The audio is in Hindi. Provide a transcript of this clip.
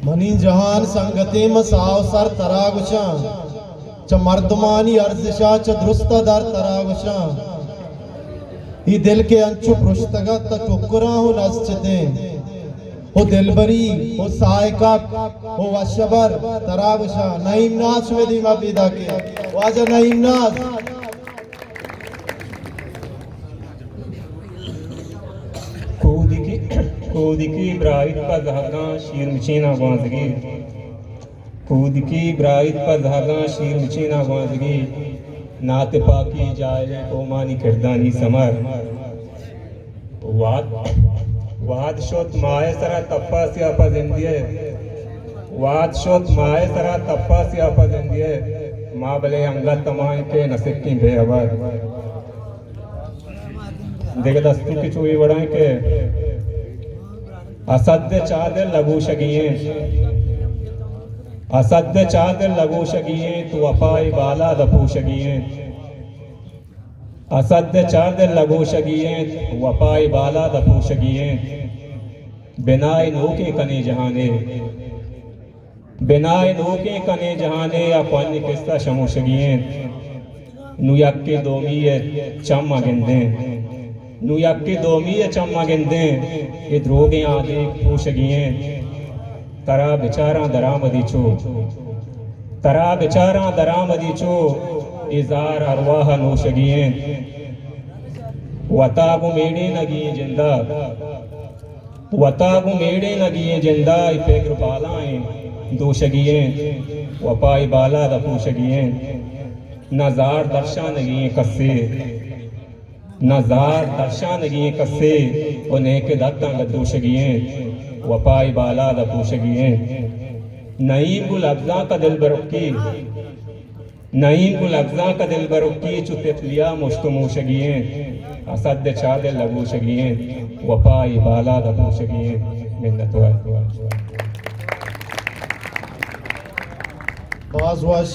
मनी जहान संगते मसाव सर तरागुशा च मर्दमानी अर्जिशा च दुरुस्त दर तरागुशा ही दिल के अंचु पृष्ठगत टुकरा हो नस्चते हो दिलबरी हो सायका हो वशबर तरागुशा नईम नाच में दीमा पीदा के वाजा नईम नाच कूदकी ब्राइट का धागा शीर मचीना बांधगी कूदकी ब्राइट का धागा शीर मचीना बांधगी नात पाकी जाए ओमानी किरदानी समर वाद शोत माए सरा तप्पा से आपा जिंदिए वाद शोत माए सरा तप्पा से आपा जिंदिए माँ बले अंगा तमाए के नसीब की बेहबर देख दस्तू की चूई बढ़ाए के असद्य चादर लगू शगिए असद्य चादर लगू शगिए तू अपाई बाला दपू शगिए असद्य चादर लगू शगिए तू अपाई बाला दपू शगिए बिनाए नूके कने जहाने बिनाए नूके कने जहाने अपन किस्ता शमू शगिए नुयक के दोमीए चम गिंदे नुयक के दोमीए चम गिंदे ये द्रोगे आदि पूछगिए तरा बेचारा दरामदी चो तरा बेचारा दरामदी चो इजार अरवाह नोशगिए वतागु मेड़े लगी जिंदा वतागु मेड़े लगी जिंदा पेग्र बालाएं दोशगिए वपाई बाला दपूशगिए नजार दर्शा नगिए कस्से नजार दर्शा नगिए कस्से उन्हें के दत्ता गदोशगिए वपाई बाला दपूशगिए नईम गुल अफजा का दिल बरुकी नईम गुल अफजा का दिल बरुकी चुतितलिया मुश्तमोशगिए असद चादे लगोशगिए वपाई बाला दपूशगिए मिन्नत बाज़ वश